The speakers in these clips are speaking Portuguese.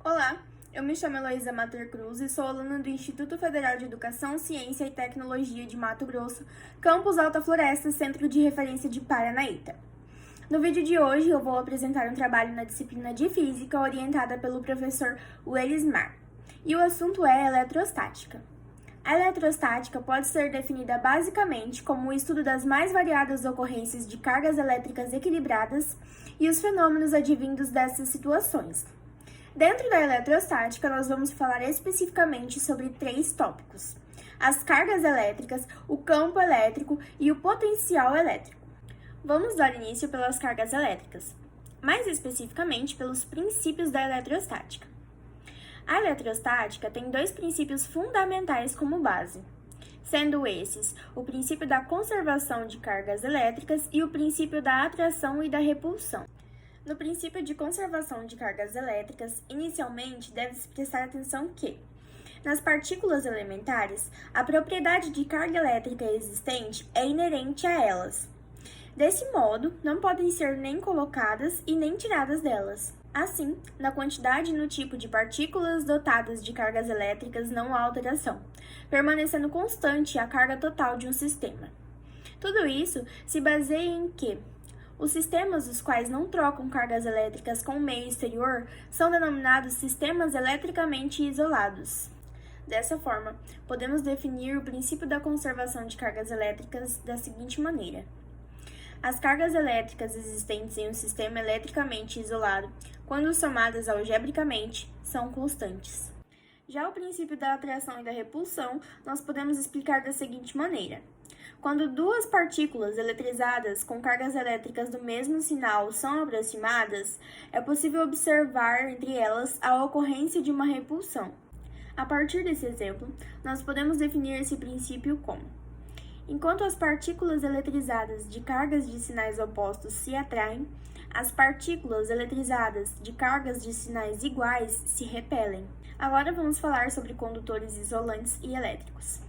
Olá, eu me chamo Heloísa Mater Cruz e sou aluna do Instituto Federal de Educação, Ciência e Tecnologia de Mato Grosso, Campus Alta Floresta, Centro de Referência de Paranaíta. No vídeo de hoje eu vou apresentar um trabalho na disciplina de Física orientada pelo professor Wellismar, e o assunto é eletrostática. A eletrostática pode ser definida basicamente como o estudo das mais variadas ocorrências de cargas elétricas equilibradas e os fenômenos advindos dessas situações. Dentro da eletrostática, nós vamos falar especificamente sobre 3 tópicos: as cargas elétricas, o campo elétrico e o potencial elétrico. Vamos dar início pelas cargas elétricas, mais especificamente pelos princípios da eletrostática. A eletrostática tem 2 princípios fundamentais como base, sendo esses o princípio da conservação de cargas elétricas e o princípio da atração e da repulsão. No princípio de conservação de cargas elétricas, inicialmente deve-se prestar atenção que, nas partículas elementares, a propriedade de carga elétrica existente é inerente a elas. Desse modo, não podem ser nem colocadas e nem tiradas delas. Assim, na quantidade e no tipo de partículas dotadas de cargas elétricas não há alteração, permanecendo constante a carga total de um sistema. Tudo isso se baseia em que os sistemas os quais não trocam cargas elétricas com o meio exterior são denominados sistemas eletricamente isolados. Dessa forma, podemos definir o princípio da conservação de cargas elétricas da seguinte maneira: as cargas elétricas existentes em um sistema eletricamente isolado, quando somadas algebricamente, são constantes. Já o princípio da atração e da repulsão, nós podemos explicar da seguinte maneira: quando 2 partículas eletrizadas com cargas elétricas do mesmo sinal são aproximadas, é possível observar entre elas a ocorrência de uma repulsão. A partir desse exemplo, nós podemos definir esse princípio como: enquanto as partículas eletrizadas de cargas de sinais opostos se atraem, as partículas eletrizadas de cargas de sinais iguais se repelem. Agora vamos falar sobre condutores isolantes e elétricos.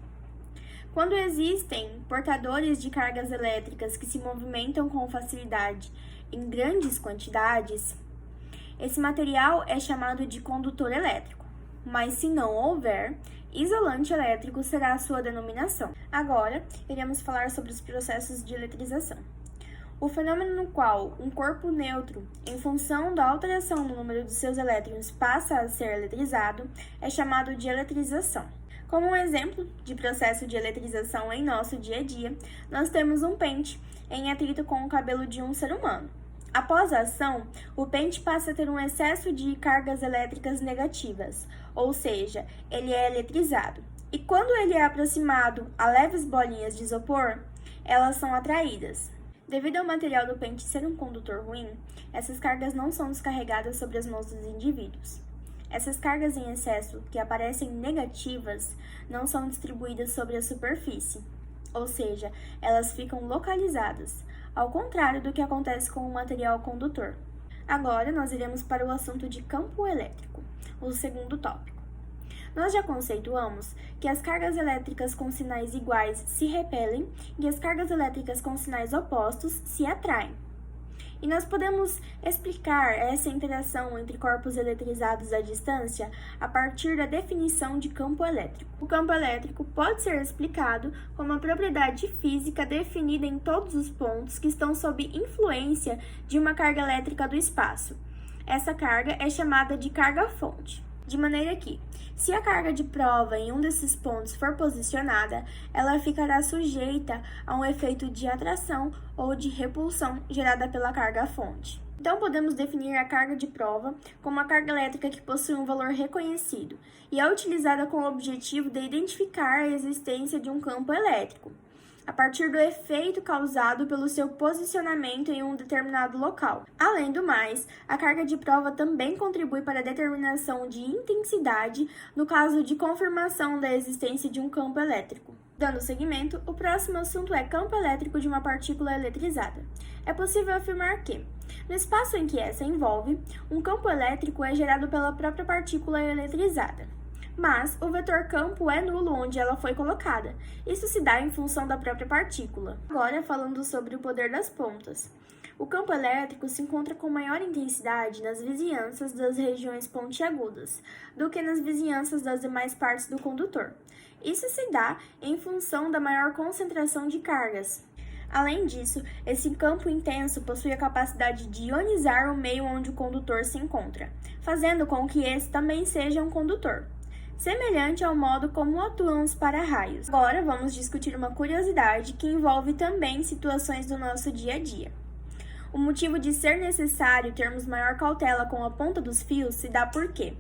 Quando existem portadores de cargas elétricas que se movimentam com facilidade em grandes quantidades, esse material é chamado de condutor elétrico, mas se não houver, isolante elétrico será a sua denominação. Agora, iremos falar sobre os processos de eletrização. O fenômeno no qual um corpo neutro, em função da alteração no número de seus elétrons, passa a ser eletrizado, é chamado de eletrização. Como um exemplo de processo de eletrização em nosso dia a dia, nós temos um pente em atrito com o cabelo de um ser humano. Após a ação, o pente passa a ter um excesso de cargas elétricas negativas, ou seja, ele é eletrizado. E quando ele é aproximado a leves bolinhas de isopor, elas são atraídas. Devido ao material do pente ser um condutor ruim, essas cargas não são descarregadas sobre as mãos dos indivíduos. Essas cargas em excesso, que aparecem negativas, não são distribuídas sobre a superfície, ou seja, elas ficam localizadas, ao contrário do que acontece com o material condutor. Agora, nós iremos para o assunto de campo elétrico, o segundo tópico. Nós já conceituamos que as cargas elétricas com sinais iguais se repelem e as cargas elétricas com sinais opostos se atraem. E nós podemos explicar essa interação entre corpos eletrizados à distância a partir da definição de campo elétrico. O campo elétrico pode ser explicado como a propriedade física definida em todos os pontos que estão sob influência de uma carga elétrica do espaço. Essa carga é chamada de carga-fonte. De maneira que, se a carga de prova em um desses pontos for posicionada, ela ficará sujeita a um efeito de atração ou de repulsão gerada pela carga-fonte. Então, podemos definir a carga de prova como uma carga elétrica que possui um valor reconhecido e é utilizada com o objetivo de identificar a existência de um campo elétrico, a partir do efeito causado pelo seu posicionamento em um determinado local. Além do mais, a carga de prova também contribui para a determinação de intensidade no caso de confirmação da existência de um campo elétrico. Dando seguimento, o próximo assunto é campo elétrico de uma partícula eletrizada. É possível afirmar que, no espaço em que essa envolve, um campo elétrico é gerado pela própria partícula eletrizada. Mas o vetor campo é nulo onde ela foi colocada. Isso se dá em função da própria partícula. Agora, falando sobre o poder das pontas. O campo elétrico se encontra com maior intensidade nas vizinhanças das regiões pontiagudas do que nas vizinhanças das demais partes do condutor. Isso se dá em função da maior concentração de cargas. Além disso, esse campo intenso possui a capacidade de ionizar o meio onde o condutor se encontra, fazendo com que esse também seja um condutor, semelhante ao modo como atuam os para-raios. Agora vamos discutir uma curiosidade que envolve também situações do nosso dia a dia. O motivo de ser necessário termos maior cautela com a ponta dos fios se dá porque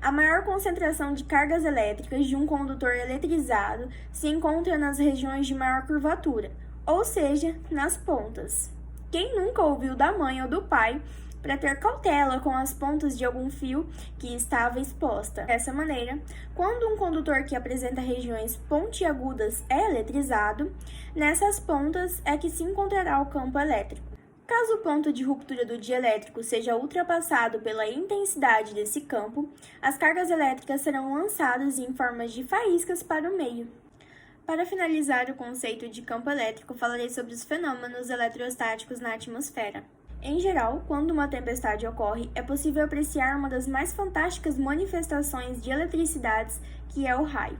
a maior concentração de cargas elétricas de um condutor eletrizado se encontra nas regiões de maior curvatura, ou seja, nas pontas. Quem nunca ouviu da mãe ou do pai para ter cautela com as pontas de algum fio que estava exposta? Dessa maneira, quando um condutor que apresenta regiões pontiagudas é eletrizado, nessas pontas é que se encontrará o campo elétrico. Caso o ponto de ruptura do dielétrico seja ultrapassado pela intensidade desse campo, as cargas elétricas serão lançadas em formas de faíscas para o meio. Para finalizar o conceito de campo elétrico, falarei sobre os fenômenos eletrostáticos na atmosfera. Em geral, quando uma tempestade ocorre, é possível apreciar uma das mais fantásticas manifestações de eletricidades, que é o raio.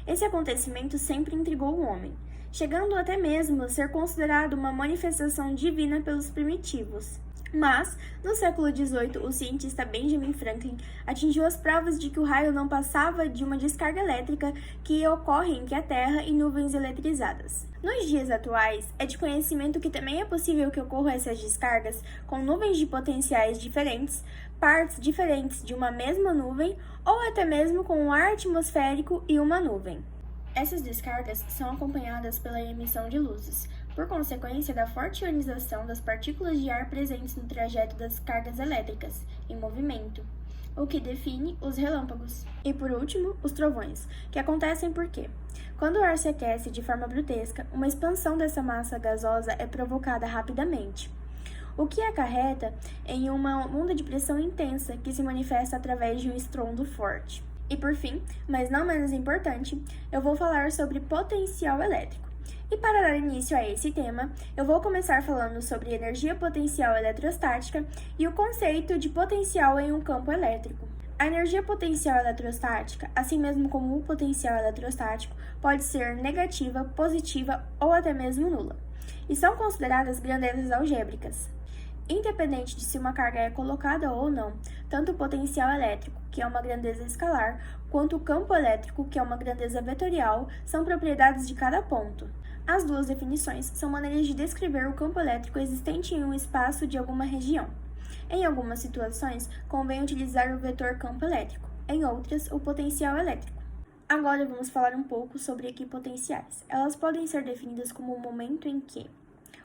Esse acontecimento sempre intrigou o homem, chegando até mesmo a ser considerado uma manifestação divina pelos primitivos. Mas, no século XVIII, o cientista Benjamin Franklin atingiu as provas de que o raio não passava de uma descarga elétrica que ocorre entre a Terra e nuvens eletrizadas. Nos dias atuais, é de conhecimento que também é possível que ocorram essas descargas com nuvens de potenciais diferentes, partes diferentes de uma mesma nuvem ou até mesmo com um ar atmosférico e uma nuvem. Essas descargas são acompanhadas pela emissão de luzes, por consequência da forte ionização das partículas de ar presentes no trajeto das cargas elétricas, em movimento, o que define os relâmpagos. E por último, os trovões, que acontecem porque, quando o ar se aquece de forma brusca, uma expansão dessa massa gasosa é provocada rapidamente, o que acarreta em uma onda de pressão intensa que se manifesta através de um estrondo forte. E por fim, mas não menos importante, eu vou falar sobre potencial elétrico. E para dar início a esse tema, eu vou começar falando sobre energia potencial eletrostática e o conceito de potencial em um campo elétrico. A energia potencial eletrostática, assim mesmo como o potencial eletrostático, pode ser negativa, positiva ou até mesmo nula, e são consideradas grandezas algébricas. Independente de se uma carga é colocada ou não, tanto o potencial elétrico, que é uma grandeza escalar, quanto o campo elétrico, que é uma grandeza vetorial, são propriedades de cada ponto. As duas definições são maneiras de descrever o campo elétrico existente em um espaço de alguma região. Em algumas situações, convém utilizar o vetor campo elétrico, em outras, o potencial elétrico. Agora vamos falar um pouco sobre equipotenciais. Elas podem ser definidas como o momento em que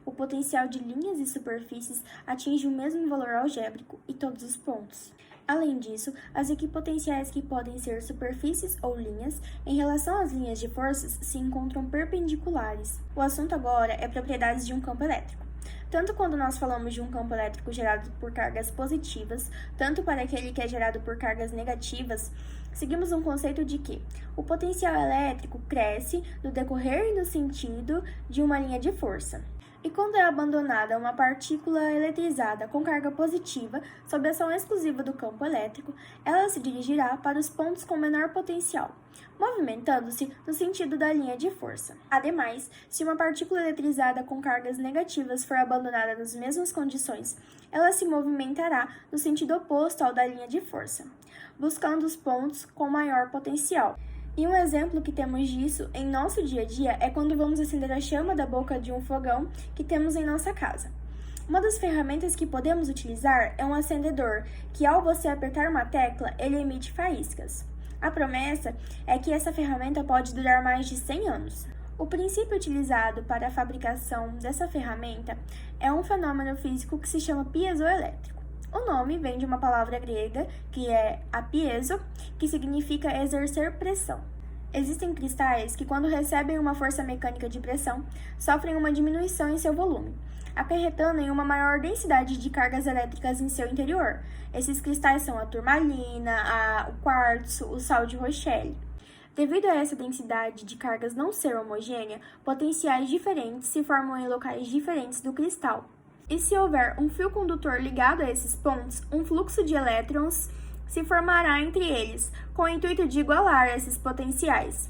o potencial de linhas e superfícies atinge o mesmo valor algébrico em todos os pontos. Além disso, as equipotenciais que podem ser superfícies ou linhas, em relação às linhas de forças, se encontram perpendiculares. O assunto agora é propriedades de um campo elétrico. Tanto quando nós falamos de um campo elétrico gerado por cargas positivas, tanto para aquele que é gerado por cargas negativas, seguimos um conceito de que o potencial elétrico cresce no decorrer e no sentido de uma linha de força. E quando é abandonada uma partícula eletrizada com carga positiva, sob ação exclusiva do campo elétrico, ela se dirigirá para os pontos com menor potencial, movimentando-se no sentido da linha de força. Ademais, se uma partícula eletrizada com cargas negativas for abandonada nas mesmas condições, ela se movimentará no sentido oposto ao da linha de força, buscando os pontos com maior potencial. E um exemplo que temos disso em nosso dia a dia é quando vamos acender a chama da boca de um fogão que temos em nossa casa. Uma das ferramentas que podemos utilizar é um acendedor, que ao você apertar uma tecla, ele emite faíscas. A promessa é que essa ferramenta pode durar mais de 100 anos. O princípio utilizado para a fabricação dessa ferramenta é um fenômeno físico que se chama piezoelétrico. O nome vem de uma palavra grega, que é a piezo, que significa exercer pressão. Existem cristais que, quando recebem uma força mecânica de pressão, sofrem uma diminuição em seu volume, acarretando em uma maior densidade de cargas elétricas em seu interior. Esses cristais são a turmalina, o quartzo, o sal de Rochelle. Devido a essa densidade de cargas não ser homogênea, potenciais diferentes se formam em locais diferentes do cristal. E se houver um fio condutor ligado a esses pontos, um fluxo de elétrons se formará entre eles, com o intuito de igualar esses potenciais.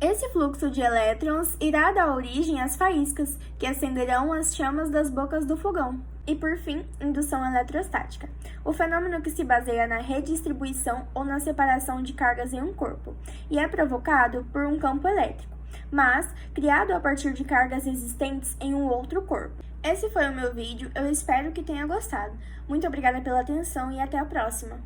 Esse fluxo de elétrons irá dar origem às faíscas, que acenderão as chamas das bocas do fogão. E, por fim, indução eletrostática, o fenômeno que se baseia na redistribuição ou na separação de cargas em um corpo, e é provocado por um campo elétrico, mas criado a partir de cargas existentes em um outro corpo. Esse foi o meu vídeo, eu espero que tenha gostado. Muito obrigada pela atenção e até a próxima!